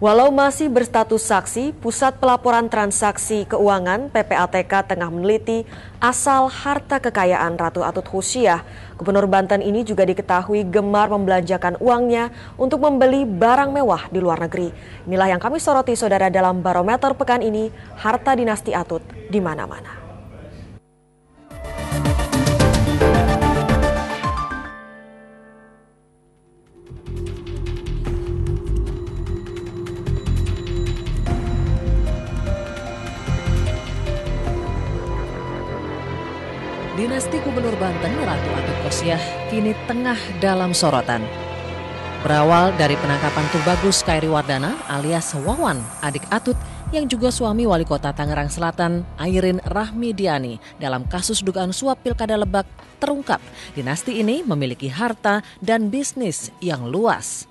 Walau masih berstatus saksi, Pusat Pelaporan Transaksi Keuangan (PPATK) tengah meneliti asal harta kekayaan Ratu Atut Khosyah. Gubernur Banten ini juga diketahui gemar membelanjakan uangnya untuk membeli barang mewah di luar negeri. Inilah yang kami soroti saudara dalam Barometer pekan ini, harta dinasti Atut di mana-mana. Dinasti Gubernur Banten Ratu Atut Khosyah kini tengah dalam sorotan. Berawal dari penangkapan Tubagus Kairiwardana alias Wawan, adik Atut yang juga suami Wali Kota Tangerang Selatan, Airin Rahmidiani, dalam kasus dugaan suap Pilkada Lebak, terungkap dinasti ini memiliki harta dan bisnis yang luas.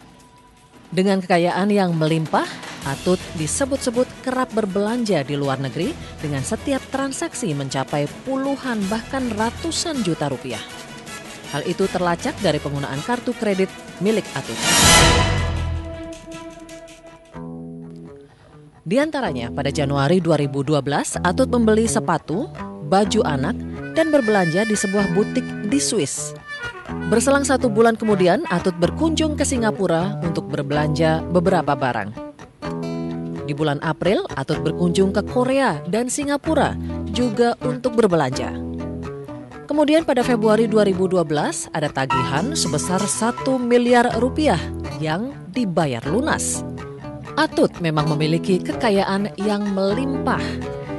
Dengan kekayaan yang melimpah, Atut disebut-sebut kerap berbelanja di luar negeri dengan setiap transaksi mencapai puluhan bahkan ratusan juta rupiah. Hal itu terlacak dari penggunaan kartu kredit milik Atut. Di antaranya pada Januari 2012, Atut membeli sepatu, baju anak, dan berbelanja di sebuah butik di Swiss. Berselang 1 bulan kemudian, Atut berkunjung ke Singapura untuk berbelanja beberapa barang. Di bulan April, Atut berkunjung ke Korea dan Singapura juga untuk berbelanja. Kemudian pada Februari 2012, ada tagihan sebesar 1 miliar rupiah yang dibayar lunas. Atut memang memiliki kekayaan yang melimpah.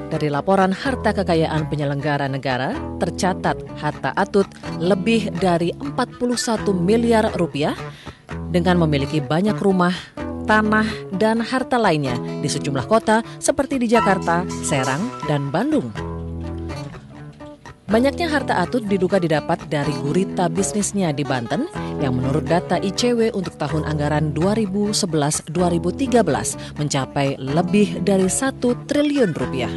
Dari laporan harta kekayaan penyelenggara negara, tercatat harta Atut lebih dari 41 miliar rupiah dengan memiliki banyak rumah, tanah, dan harta lainnya di sejumlah kota seperti di Jakarta, Serang, dan Bandung. Banyaknya harta Atut diduga didapat dari gurita bisnisnya di Banten yang menurut data ICW untuk tahun anggaran 2011-2013 mencapai lebih dari 1 triliun rupiah.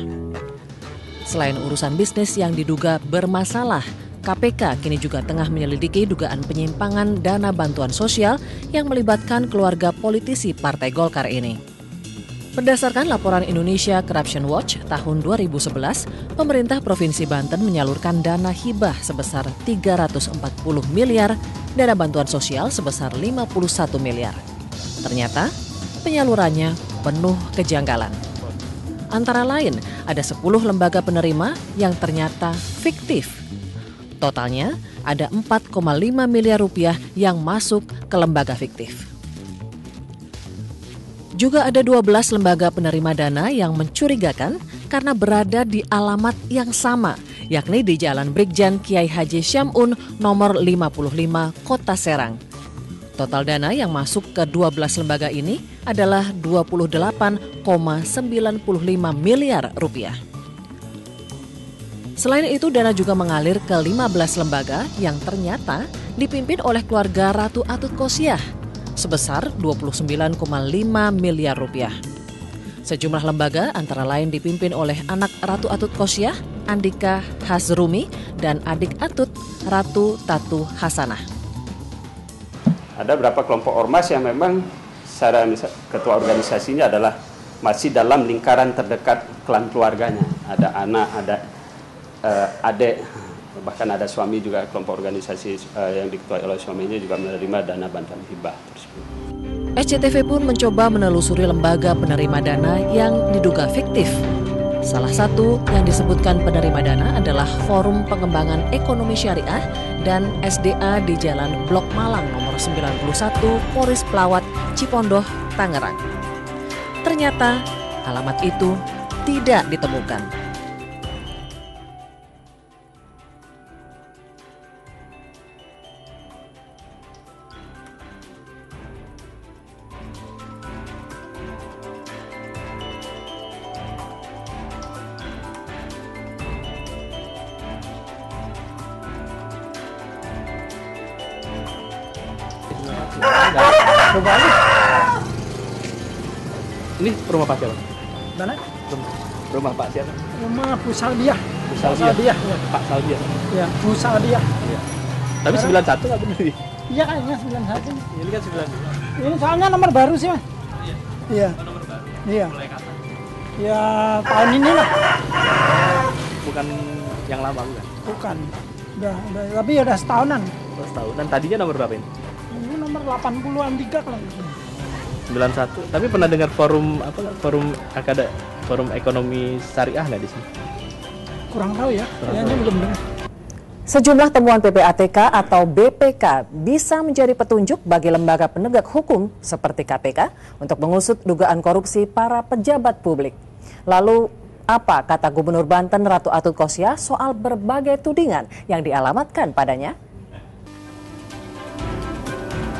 Selain urusan bisnis yang diduga bermasalah, KPK kini juga tengah menyelidiki dugaan penyimpangan dana bantuan sosial yang melibatkan keluarga politisi Partai Golkar ini. Berdasarkan laporan Indonesia Corruption Watch tahun 2011, pemerintah Provinsi Banten menyalurkan dana hibah sebesar 340 miliar, dana bantuan sosial sebesar 51 miliar. Ternyata penyalurannya penuh kejanggalan. Antara lain, ada 10 lembaga penerima yang ternyata fiktif. Totalnya ada 4,5 miliar rupiah yang masuk ke lembaga fiktif. Juga ada 12 lembaga penerima dana yang mencurigakan karena berada di alamat yang sama, yakni di Jalan Brigjen Kiai Haji Syam'un nomor 55 Kota Serang. Total dana yang masuk ke 12 lembaga ini adalah 28,95 miliar rupiah. Selain itu, dana juga mengalir ke 15 lembaga yang ternyata dipimpin oleh keluarga Ratu Atut Khosyah sebesar 29,5 miliar rupiah. Sejumlah lembaga antara lain dipimpin oleh anak Ratu Atut Khosyah, Andika Hazrumi, dan adik Atut, Ratu Tatu Hasanah. Ada beberapa kelompok ormas yang memang secara ketua organisasinya adalah masih dalam lingkaran terdekat klan keluarganya. Ada anak, ada adik, bahkan ada suami juga, kelompok organisasi yang diketuai oleh suaminya juga menerima dana bantuan hibah tersebut. SCTV pun mencoba menelusuri lembaga penerima dana yang diduga fiktif. Salah satu yang disebutkan penerima dana adalah Forum Pengembangan Ekonomi Syariah dan SDA di Jalan Blok Malang nomor 91 Poris Pelawat, Cipondoh, Tangerang. Ternyata alamat itu tidak ditemukan. Ini rumah Pak siapa? Mana? Rumah Pak siapa? Rumah Bu Salbiah. Bu Salbiah. Ya. Pak Salbiah. Ya, Bu Salbiah. Ya. Tapi 91 nggak benar? Iya kayaknya 91. Ini kan 92. Ini soalnya nomor baru sih, Mas. Iya. Oh, nomor baru. Iya. Mulai kapan? Ya tahun ini lah. Bukan yang lama bukan? Bukan. Udah, tapi udah setahunan. Oh, setahun. Dan tadinya nomor berapa ini? Ini nomor 80-an 3 kalau. 91. Tapi pernah dengar forum forum ekonomi syariah nggak di sini? Kurang tahu ya. Kayaknya belum dengar. Sejumlah temuan PPATK atau BPK bisa menjadi petunjuk bagi lembaga penegak hukum seperti KPK untuk mengusut dugaan korupsi para pejabat publik. Lalu, apa kata Gubernur Banten Ratu Atut Khosyah soal berbagai tudingan yang dialamatkan padanya?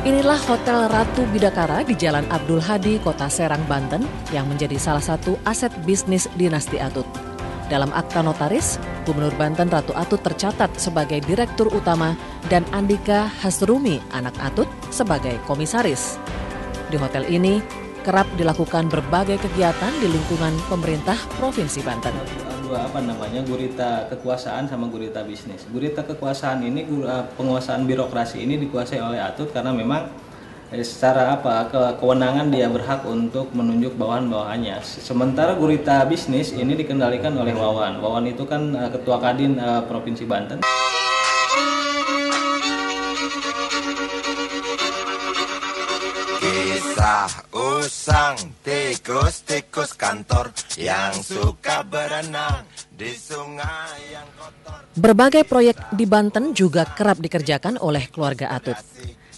Inilah Hotel Ratu Bidakara di Jalan Abdul Hadi, Kota Serang, Banten yang menjadi salah satu aset bisnis dinasti Atut. Dalam akta notaris, Gubernur Banten Ratu Atut tercatat sebagai Direktur Utama dan Andika Hasrumi, anak Atut, sebagai komisaris. Di hotel ini kerap dilakukan berbagai kegiatan di lingkungan pemerintah Provinsi Banten. Gurita kekuasaan sama gurita bisnis. Gurita kekuasaan ini, penguasaan birokrasi ini dikuasai oleh Atut karena memang secara kewenangan dia berhak untuk menunjuk bawahan-bawahannya. Sementara gurita bisnis ini dikendalikan oleh Wawan. Wawan itu kan Ketua Kadin Provinsi Banten. Kisah usang tikus-tikus kantor yang suka berenang di sungai yang kotor. Berbagai proyek di Banten juga kerap dikerjakan oleh keluarga Atut.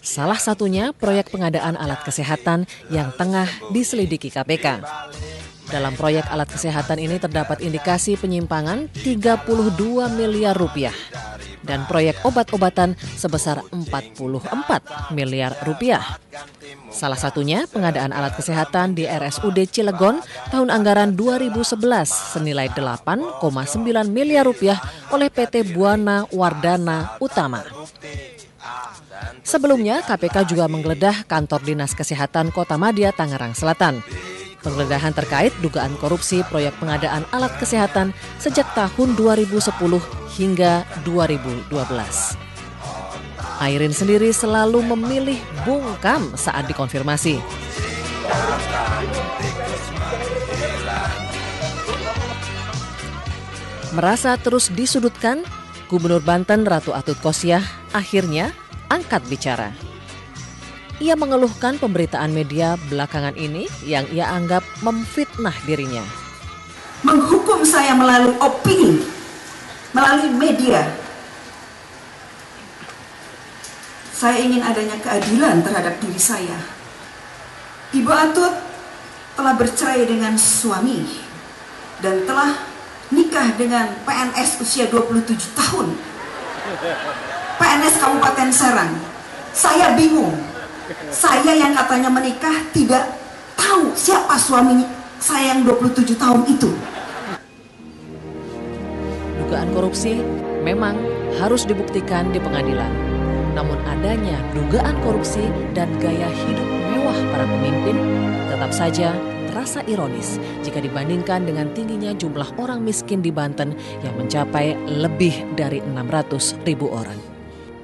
Salah satunya proyek pengadaan alat kesehatan yang tengah diselidiki KPK. Dalam proyek alat kesehatan ini terdapat indikasi penyimpangan 32 miliar rupiah dan proyek obat-obatan sebesar 44 miliar rupiah. Salah satunya pengadaan alat kesehatan di RSUD Cilegon tahun anggaran 2011 senilai 8,9 miliar rupiah oleh PT Buana Wardana Utama. Sebelumnya, KPK juga menggeledah kantor Dinas Kesehatan Kota Madia, Tangerang Selatan. Penggeledahan terkait dugaan korupsi proyek pengadaan alat kesehatan sejak tahun 2010 hingga 2012. Airin sendiri selalu memilih bungkam saat dikonfirmasi. Merasa terus disudutkan, Gubernur Banten Ratu Atut Khosyah akhirnya angkat bicara. Ia mengeluhkan pemberitaan media belakangan ini yang ia anggap memfitnah dirinya. Menghukum saya melalui opini, melalui media. Saya ingin adanya keadilan terhadap diri saya. Ibu Atut telah bercerai dengan suami dan telah nikah dengan PNS usia 27 tahun. PNS Kabupaten Serang. Saya bingung. Saya yang katanya menikah tidak tahu siapa suami saya yang 27 tahun itu. Dugaan korupsi memang harus dibuktikan di pengadilan. Namun adanya dugaan korupsi dan gaya hidup mewah para pemimpin tetap saja terasa ironis jika dibandingkan dengan tingginya jumlah orang miskin di Banten yang mencapai lebih dari 600.000 orang.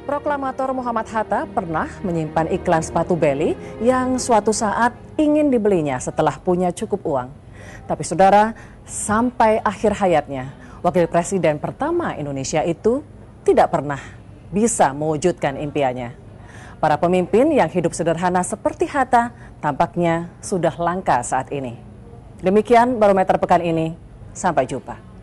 Proklamator Muhammad Hatta pernah menyimpan iklan sepatu Belly yang suatu saat ingin dibelinya setelah punya cukup uang. Tapi saudara, sampai akhir hayatnya, Wakil Presiden pertama Indonesia itu tidak pernah bisa mewujudkan impiannya. Para pemimpin yang hidup sederhana seperti Hatta tampaknya sudah langka saat ini. Demikian Barometer pekan ini, sampai jumpa.